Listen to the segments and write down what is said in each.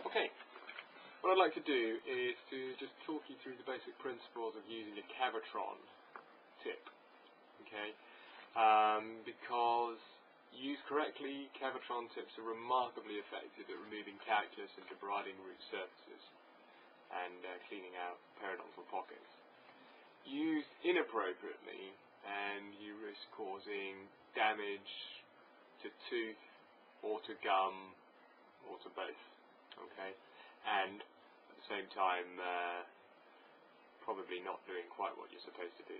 Okay, what I'd like to do is to just talk you through the basic principles of using a Cavitron tip, okay? Because used correctly, Cavitron tips are remarkably effective at removing calculus and debriding root surfaces and cleaning out periodontal pockets. Used inappropriately, and you risk causing damage to tooth or to gum or to both. Okay, and at the same time, probably not doing quite what you're supposed to do.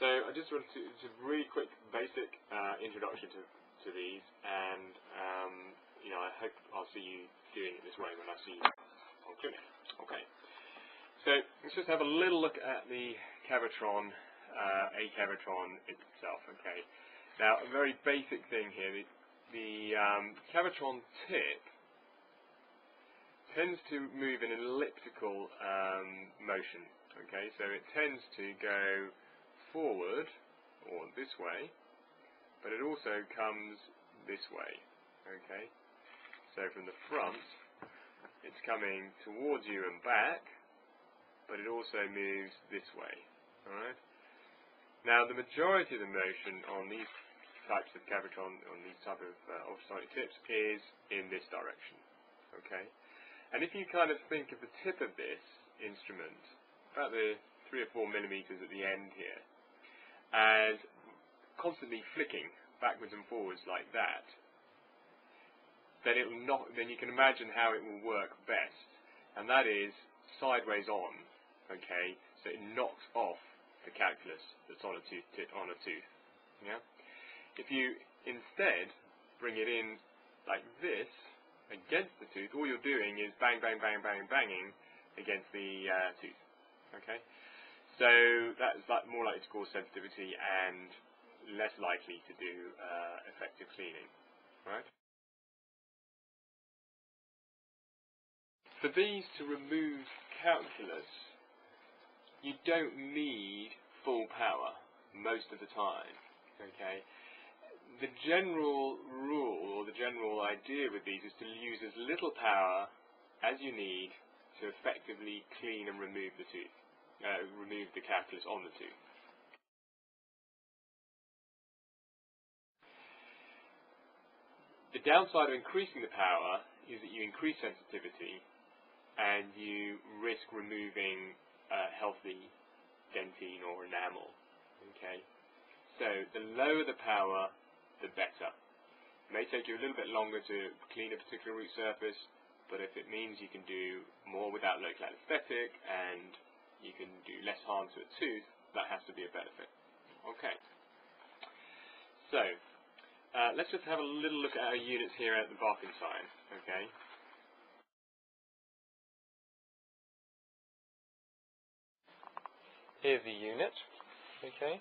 So I just wanted to, it's a really quick, basic introduction to these, and I hope I'll see you doing it this way when I see you on clinic. Okay. So let's just have a little look at the Cavitron, itself. Okay. Now, a very basic thing here, the Cavitron tip tends to move in an elliptical motion. Okay, so it tends to go forward or this way, but it also comes this way. Okay, so from the front, it's coming towards you and back, but it also moves this way. All right. Now, the majority of the motion on these types of Cavitron, on these type of ultrasonic tips, is in this direction. Okay, and if you kind of think of the tip of this instrument, about the 3 or 4 millimeters at the end here, as constantly flicking backwards and forwards like that, then it will not. Then you can imagine how it will work best, and that is sideways on. Okay, so it knocks off the calculus that's on a tooth. Yeah. If you instead bring it in like this against the tooth, all you're doing is bang, bang, bang, bang, banging against the tooth. Okay, so that's more likely to cause sensitivity and less likely to do effective cleaning. Right. For these to remove calculus, you don't need full power most of the time. Okay. The general rule, or the general idea with these, is to use as little power as you need to effectively clean and remove the tooth, remove the calculus on the tooth. The downside of increasing the power is that you increase sensitivity and you risk removing healthy dentine or enamel. Okay, so the lower the power, the better. It may take you a little bit longer to clean a particular root surface, but if it means you can do more without local anesthetic and you can do less harm to a tooth, that has to be a benefit. Okay. So, let's just have a little look at our units here at the barking sign. Okay. Here's the unit. Okay.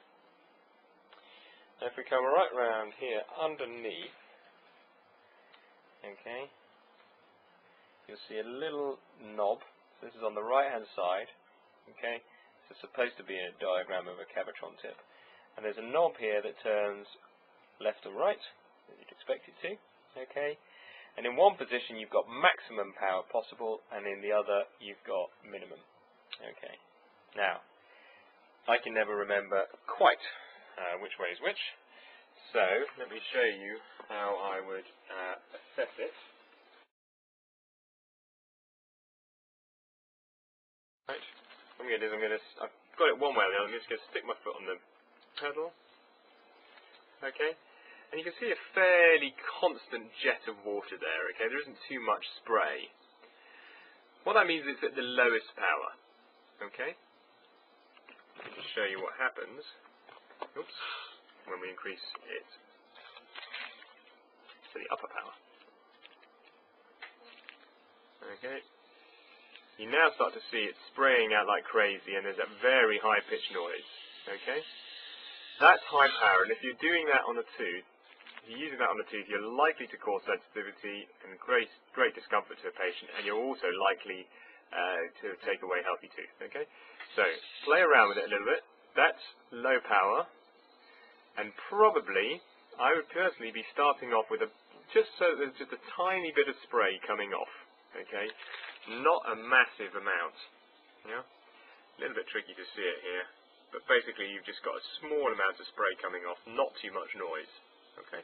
Now if we come right round here underneath, okay, you'll see a little knob. This is on the right hand side. Okay, this is supposed to be a diagram of a Cavitron tip, and there's a knob here that turns left or right, as you'd expect it to. Okay, and in one position you've got maximum power possible, and in the other you've got minimum. Okay, now I can never remember quite which way is which, so let me show you how I would assess it. Right, what I'm going to do is I've got it one way or the other. I'm just going to stick my foot on the pedal. Okay, and you can see a fairly constant jet of water there. Okay, there isn't too much spray. What that means is it's at the lowest power. Okay, let me show you what happens. Oops, when we increase it to the upper power. Okay, you now start to see it spraying out like crazy, and there's that very high pitched noise. Okay, that's high power, and if you're doing that on a tooth, if you're using that on a tooth, you're likely to cause sensitivity and great discomfort to a patient, and you're also likely to take away healthy tooth. Okay, so play around with it a little bit. That's low power, and probably I would personally be starting off with just so there's just a tiny bit of spray coming off, okay? Not a massive amount, yeah? A little bit tricky to see it here, but basically you've just got a small amount of spray coming off, not too much noise, okay?